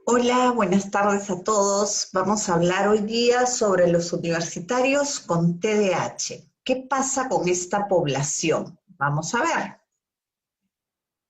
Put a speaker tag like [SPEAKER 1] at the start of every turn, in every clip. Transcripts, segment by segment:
[SPEAKER 1] Hola, buenas tardes a todos. Vamos a hablar hoy día sobre los universitarios con TDAH. ¿Qué pasa con esta población? Vamos a ver.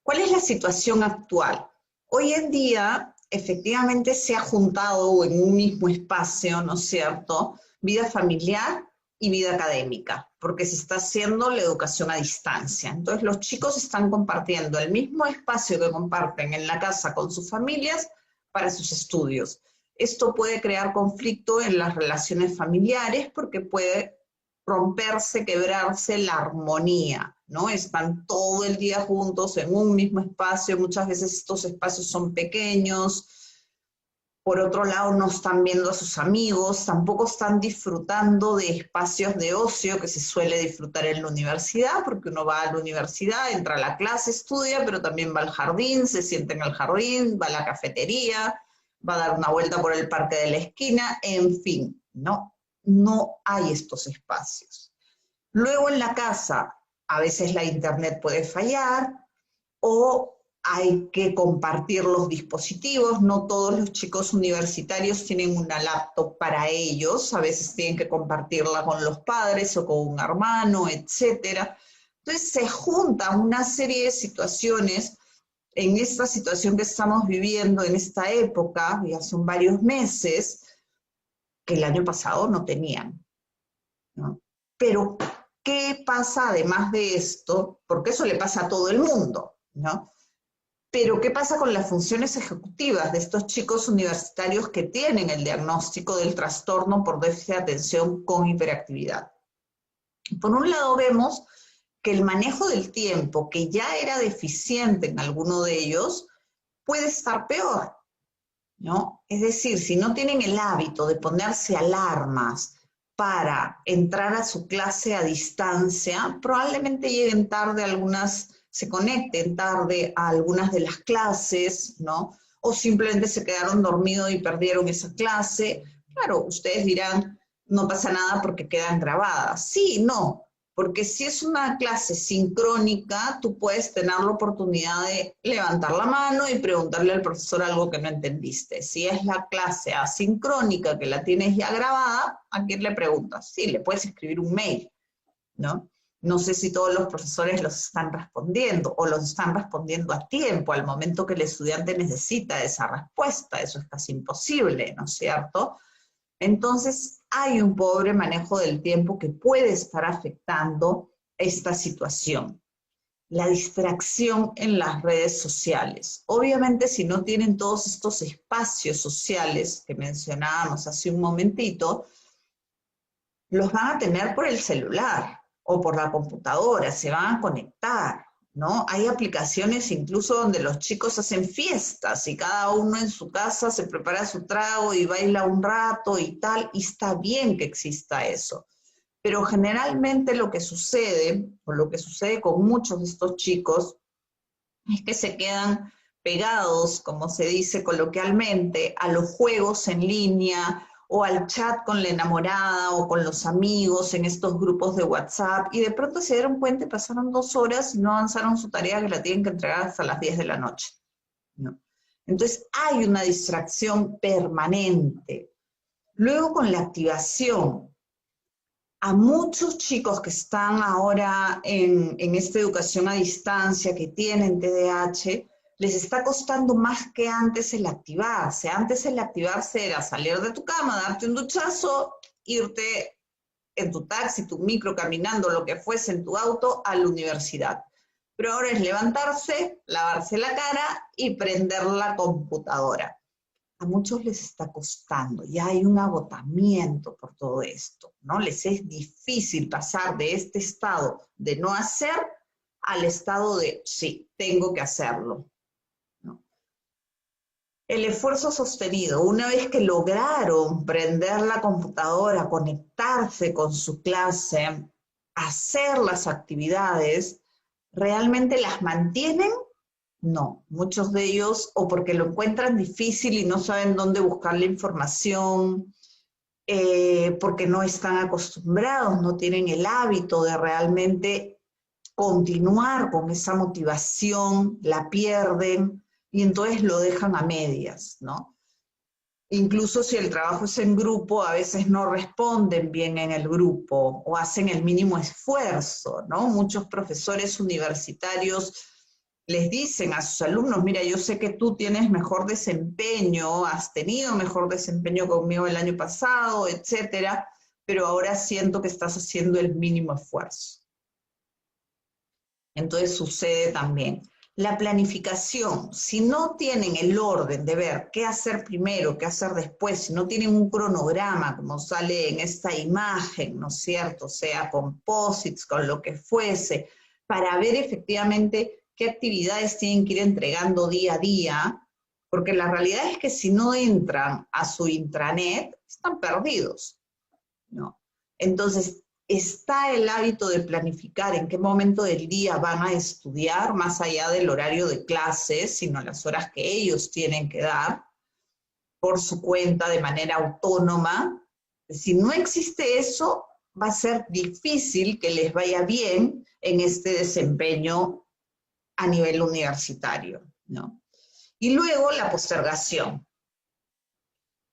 [SPEAKER 1] ¿Cuál es la situación actual? Hoy en día, efectivamente, se ha juntado en un mismo espacio, ¿no es cierto?, vida familiar y vida académica, porque se está haciendo la educación a distancia. Entonces, los chicos están compartiendo el mismo espacio que comparten en la casa con sus familias para sus estudios. Esto puede crear conflicto en las relaciones familiares porque puede romperse, quebrarse la armonía, ¿no? Están todo el día juntos en un mismo espacio, muchas veces estos espacios son pequeños, por otro lado no están viendo a sus amigos, tampoco están disfrutando de espacios de ocio que se suele disfrutar en la universidad, porque uno va a la universidad, entra a la clase, estudia, pero también va al jardín, se sienta en el jardín, va a la cafetería, va a dar una vuelta por el parque de la esquina, en fin, no hay estos espacios. Luego en la casa, a veces la internet puede fallar o hay que compartir los dispositivos. No todos los chicos universitarios tienen una laptop para ellos, a veces tienen que compartirla con los padres o con un hermano, etcétera. Entonces se juntan una serie de situaciones en esta situación que estamos viviendo en esta época, ya son varios meses, que el año pasado no tenían, ¿no? Pero, ¿qué pasa además de esto? Porque eso le pasa a todo el mundo, ¿no? Pero, ¿qué pasa con las funciones ejecutivas de estos chicos universitarios que tienen el diagnóstico del trastorno por déficit de atención con hiperactividad? Por un lado vemos que el manejo del tiempo, que ya era deficiente en alguno de ellos, puede estar peor, ¿no? Es decir, si no tienen el hábito de ponerse alarmas para entrar a su clase a distancia, probablemente lleguen tarde algunas, se conecten tarde a algunas de las clases, ¿no? O simplemente se quedaron dormidos y perdieron esa clase. Claro, ustedes dirán, no pasa nada porque quedan grabadas. Sí, no, porque si es una clase sincrónica, tú puedes tener la oportunidad de levantar la mano y preguntarle al profesor algo que no entendiste. Si es la clase asincrónica que la tienes ya grabada, ¿a quién le preguntas? Sí, le puedes escribir un mail, ¿no? No sé si todos los profesores los están respondiendo o los están respondiendo a tiempo, al momento que el estudiante necesita esa respuesta. Eso es casi imposible, ¿no es cierto? Entonces, hay un pobre manejo del tiempo que puede estar afectando esta situación. La distracción en las redes sociales. Obviamente, si no tienen todos estos espacios sociales que mencionábamos hace un momentito, los van a tener por el celular o por la computadora, se van a conectar, ¿no? Hay aplicaciones incluso donde los chicos hacen fiestas y cada uno en su casa se prepara su trago y baila un rato y tal, y está bien que exista eso. Pero generalmente lo que sucede, o lo que sucede con muchos de estos chicos, es que se quedan pegados, como se dice coloquialmente, a los juegos en línea o al chat con la enamorada o con los amigos en estos grupos de WhatsApp y de pronto se dieron cuenta y pasaron 2 horas y no avanzaron su tarea que la tienen que entregar hasta las 10 de la noche, ¿no? Entonces hay una distracción permanente. Luego con la activación, a muchos chicos que están ahora en esta educación a distancia, que tienen TDAH, les está costando más que antes el activarse. Antes el activarse era salir de tu cama, darte un duchazo, irte en tu taxi, tu micro, caminando, lo que fuese en tu auto, a la universidad. Pero ahora es levantarse, lavarse la cara y prender la computadora. A muchos les está costando, ya hay un agotamiento por todo esto, ¿no? Les es difícil pasar de este estado de no hacer al estado de sí, tengo que hacerlo, ¿no? El esfuerzo sostenido, una vez que lograron prender la computadora, conectarse con su clase, hacer las actividades, ¿realmente las mantienen? No, muchos de ellos o porque lo encuentran difícil y no saben dónde buscar la información, porque no están acostumbrados, no tienen el hábito de realmente continuar con esa motivación, la pierden y entonces lo dejan a medias, ¿no? Incluso si el trabajo es en grupo, a veces no responden bien en el grupo o hacen el mínimo esfuerzo, ¿no? Muchos profesores universitarios les dicen a sus alumnos, mira, yo sé que tú tienes mejor desempeño, has tenido mejor desempeño conmigo el año pasado, etcétera, pero ahora siento que estás haciendo el mínimo esfuerzo. Entonces sucede también. La planificación, si no tienen el orden de ver qué hacer primero, qué hacer después, si no tienen un cronograma, como sale en esta imagen, ¿no es cierto? Sea con post-its, con lo que fuese, para ver efectivamente qué actividades tienen que ir entregando día a día, porque la realidad es que si no entran a su intranet, están perdidos, ¿no? Entonces, está el hábito de planificar en qué momento del día van a estudiar, más allá del horario de clases, sino las horas que ellos tienen que dar por su cuenta de manera autónoma. Si no existe eso, va a ser difícil que les vaya bien en este desempeño a nivel universitario, ¿no? Y luego la postergación.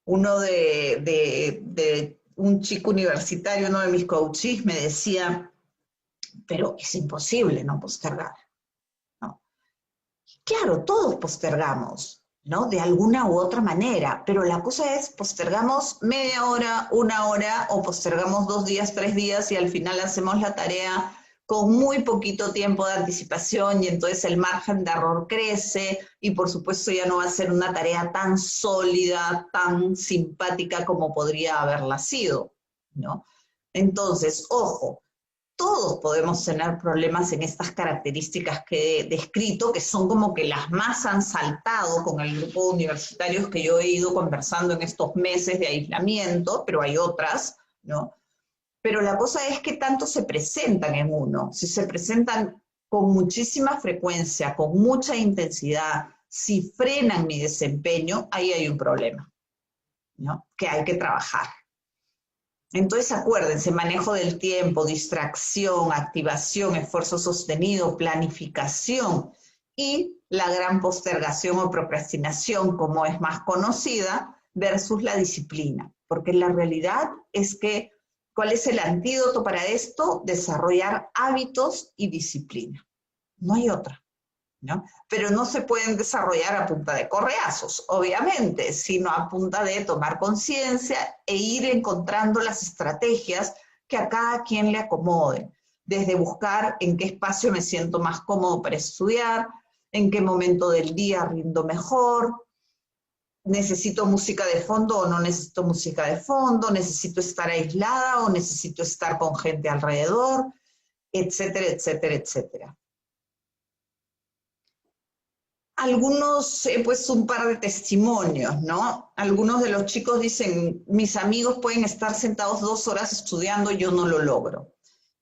[SPEAKER 1] Uno de un chico universitario, uno de mis coaches, me decía, pero es imposible no postergar, ¿no? Claro, todos postergamos, ¿no? De alguna u otra manera, pero la cosa es, postergamos media hora, una hora, o postergamos 2 días, 3 días, y al final hacemos la tarea con muy poquito tiempo de anticipación, y entonces el margen de error crece, y por supuesto ya no va a ser una tarea tan sólida, tan simpática como podría haberla sido, ¿no? Entonces, ojo, todos podemos tener problemas en estas características que he descrito, que son como que las más han saltado con el grupo de universitarios que yo he ido conversando en estos meses de aislamiento, pero hay otras, ¿no? Pero la cosa es que tanto se presentan en uno. Si se presentan con muchísima frecuencia, con mucha intensidad, si frenan mi desempeño, ahí hay un problema, ¿no? Que hay que trabajar. Entonces acuérdense, manejo del tiempo, distracción, activación, esfuerzo sostenido, planificación y la gran postergación o procrastinación, como es más conocida, versus la disciplina. Porque la realidad es que, ¿cuál es el antídoto para esto? Desarrollar hábitos y disciplina. No hay otra, ¿no? Pero no se pueden desarrollar a punta de correazos, obviamente, sino a punta de tomar conciencia e ir encontrando las estrategias que a cada quien le acomoden, desde buscar en qué espacio me siento más cómodo para estudiar, en qué momento del día rindo mejor, necesito música de fondo o no necesito música de fondo, necesito estar aislada o necesito estar con gente alrededor, etcétera, etcétera, etcétera. Algunos, pues un par de testimonios, ¿no? Algunos de los chicos dicen, mis amigos pueden estar sentados 2 horas estudiando, yo no lo logro.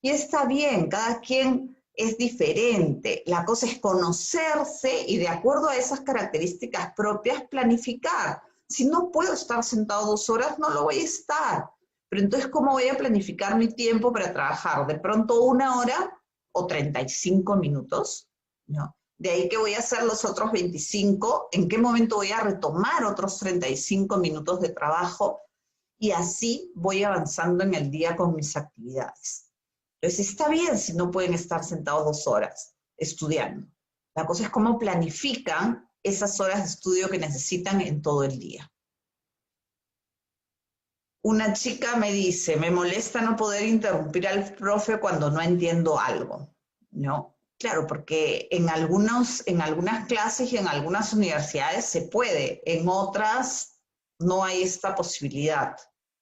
[SPEAKER 1] Y está bien, cada quien es diferente. La cosa es conocerse y de acuerdo a esas características propias, planificar. Si no puedo estar sentado 2 horas, no lo voy a estar. Pero entonces, ¿cómo voy a planificar mi tiempo para trabajar? ¿De pronto 1 hora o 35 minutos? ¿No? De ahí que voy a hacer los otros 25, en qué momento voy a retomar otros 35 minutos de trabajo, y así voy avanzando en el día con mis actividades. Entonces está bien si no pueden estar sentados 2 horas estudiando. La cosa es cómo planifican esas horas de estudio que necesitan en todo el día. Una chica me dice, me molesta no poder interrumpir al profe cuando no entiendo algo, ¿no? Claro, porque en algunas clases y en algunas universidades se puede, en otras no hay esta posibilidad,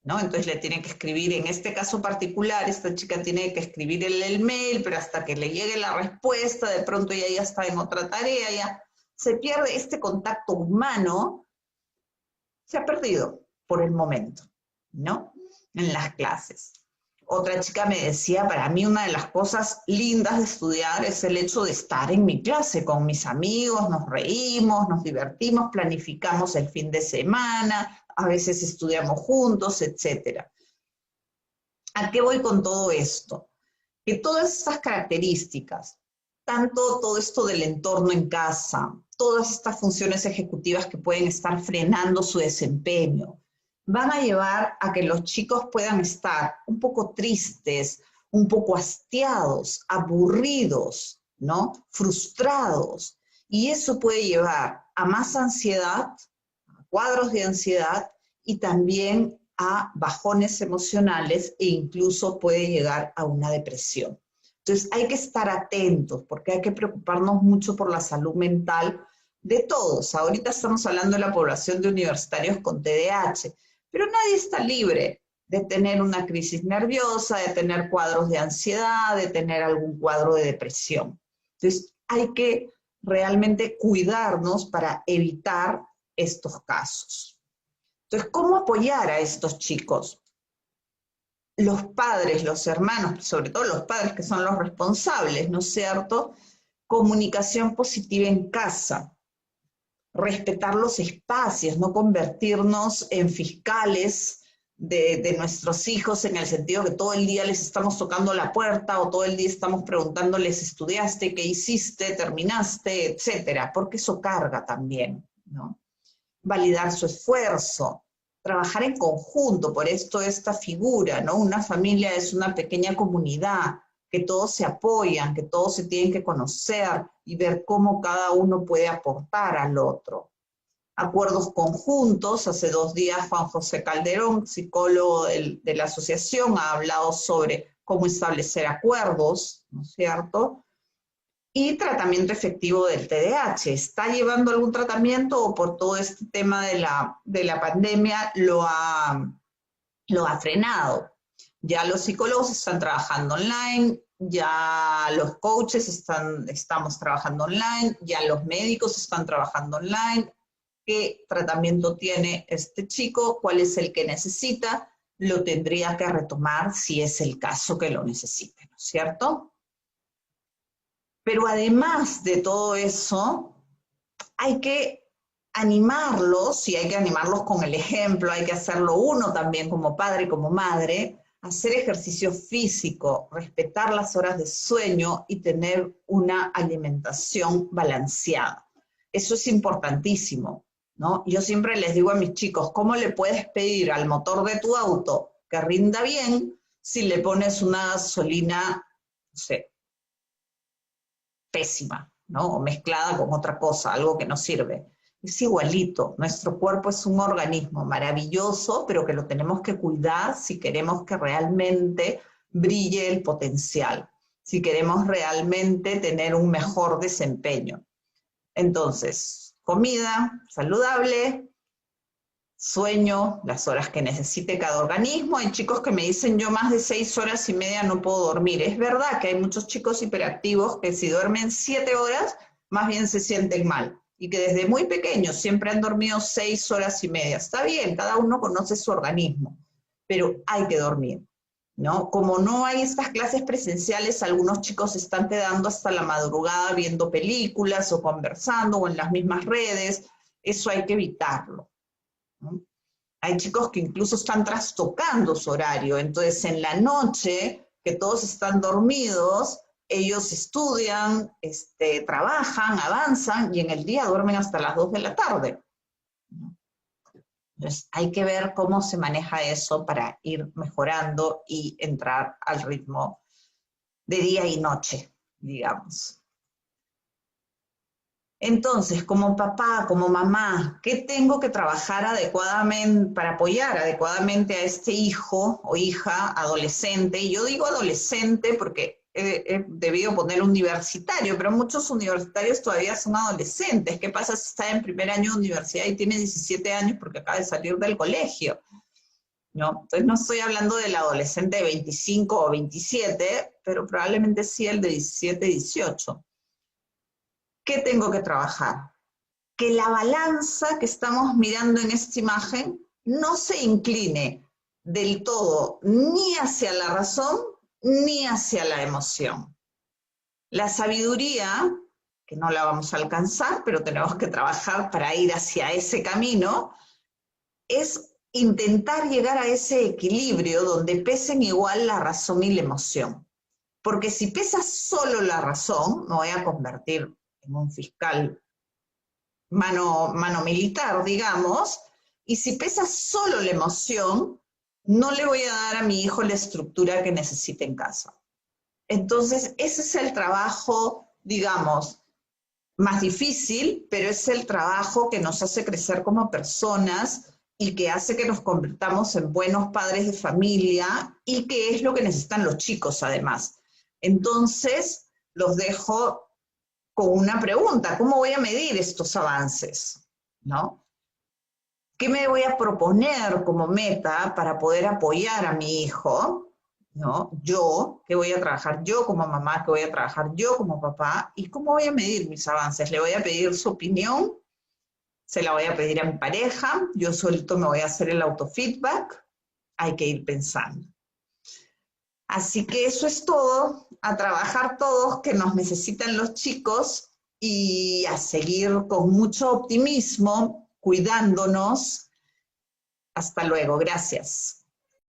[SPEAKER 1] ¿no? Entonces le tienen que escribir, en este caso particular, esta chica tiene que escribir el mail, pero hasta que le llegue la respuesta, de pronto ya está en otra tarea, ya se pierde este contacto humano, se ha perdido por el momento, ¿no? En las clases. Otra chica me decía, para mí una de las cosas lindas de estudiar es el hecho de estar en mi clase con mis amigos, nos reímos, nos divertimos, planificamos el fin de semana, a veces estudiamos juntos, etc. ¿A qué voy con todo esto? Que todas estas características tanto todo esto del entorno en casa, todas estas funciones ejecutivas que pueden estar frenando su desempeño, van a llevar a que los chicos puedan estar un poco tristes, un poco hastiados, aburridos, ¿no? Frustrados. Y eso puede llevar a más ansiedad, a cuadros de ansiedad y también a bajones emocionales e incluso puede llegar a una depresión. Entonces hay que estar atentos porque hay que preocuparnos mucho por la salud mental de todos. Ahorita estamos hablando de la población de universitarios con TDAH, pero nadie está libre de tener una crisis nerviosa, de tener cuadros de ansiedad, de tener algún cuadro de depresión. Entonces hay que realmente cuidarnos para evitar estos casos. Entonces, ¿cómo apoyar a estos chicos? Los padres, los hermanos, sobre todo los padres que son los responsables, ¿no es cierto? Comunicación positiva en casa, respetar los espacios, no convertirnos en fiscales de nuestros hijos en el sentido que todo el día les estamos tocando la puerta o todo el día estamos preguntándoles, ¿estudiaste? ¿Qué hiciste? ¿Terminaste? Etcétera, porque eso carga también, ¿no? Validar su esfuerzo, trabajar en conjunto, por esto esta figura, ¿no? Una familia es una pequeña comunidad, que todos se apoyan, que todos se tienen que conocer y ver cómo cada uno puede aportar al otro. Acuerdos conjuntos, hace 2 días Juan José Calderón, psicólogo de la asociación, ha hablado sobre cómo establecer acuerdos, ¿no es cierto? Y tratamiento efectivo del TDAH. ¿Está llevando algún tratamiento o por todo este tema de la pandemia lo ha frenado? Ya los psicólogos están trabajando online, ya los coaches estamos trabajando online, ya los médicos están trabajando online. ¿Qué tratamiento tiene este chico? ¿Cuál es el que necesita? Lo tendría que retomar si es el caso que lo necesite, ¿no es cierto? Pero además de todo eso, hay que animarlos, y hay que animarlos con el ejemplo, hay que hacerlo uno también como padre y como madre, hacer ejercicio físico, respetar las horas de sueño y tener una alimentación balanceada. Eso es importantísimo, ¿no? Yo siempre les digo a mis chicos, ¿cómo le puedes pedir al motor de tu auto que rinda bien si le pones una gasolina, no sé, pésima, ¿no? O mezclada con otra cosa, algo que no sirve? Es igualito, nuestro cuerpo es un organismo maravilloso, pero que lo tenemos que cuidar si queremos que realmente brille el potencial, si queremos realmente tener un mejor desempeño. Entonces, comida saludable, sueño, las horas que necesite cada organismo. Hay chicos que me dicen, yo más de 6 horas y media no puedo dormir. Es verdad que hay muchos chicos hiperactivos que si duermen 7 horas, más bien se sienten mal. Y que desde muy pequeños siempre han dormido 6 horas y media. Está bien, cada uno conoce su organismo, pero hay que dormir, ¿no? Como no hay estas clases presenciales, algunos chicos se están quedando hasta la madrugada viendo películas o conversando o en las mismas redes. Eso hay que evitarlo, ¿no? Hay chicos que incluso están trastocando su horario, entonces en la noche, que todos están dormidos, ellos estudian, trabajan, avanzan y en el día duermen hasta las 2 de la tarde. Entonces hay que ver cómo se maneja eso para ir mejorando y entrar al ritmo de día y noche, digamos. Entonces, como papá, como mamá, ¿qué tengo que trabajar adecuadamente para apoyar adecuadamente a este hijo o hija adolescente? Y yo digo adolescente porque he debido poner universitario, pero muchos universitarios todavía son adolescentes. ¿Qué pasa si está en primer año de universidad y tiene 17 años porque acaba de salir del colegio? ¿No? Entonces no estoy hablando del adolescente de 25 o 27, pero probablemente sí el de 17, 18. ¿Qué tengo que trabajar? Que la balanza que estamos mirando en esta imagen no se incline del todo ni hacia la razón ni hacia la emoción. La sabiduría, que no la vamos a alcanzar, pero tenemos que trabajar para ir hacia ese camino, es intentar llegar a ese equilibrio donde pesen igual la razón y la emoción. Porque si pesa solo la razón, me voy a convertir en un fiscal mano militar, digamos, y si pesa solo la emoción, no le voy a dar a mi hijo la estructura que necesita en casa. Entonces, ese es el trabajo, digamos, más difícil, pero es el trabajo que nos hace crecer como personas y que hace que nos convirtamos en buenos padres de familia y que es lo que necesitan los chicos además. Entonces, los dejo con una pregunta: ¿cómo voy a medir estos avances? ¿No? ¿Qué me voy a proponer como meta para poder apoyar a mi hijo? ¿No? Yo, ¿qué voy a trabajar yo como mamá? ¿Qué voy a trabajar yo como papá? ¿Y cómo voy a medir mis avances? ¿Le voy a pedir su opinión? ¿Se la voy a pedir a mi pareja? ¿Yo solito me voy a hacer el autofeedback? Hay que ir pensando. Así que eso es todo, a trabajar todos, que nos necesitan los chicos, y a seguir con mucho optimismo, cuidándonos. Hasta luego, gracias.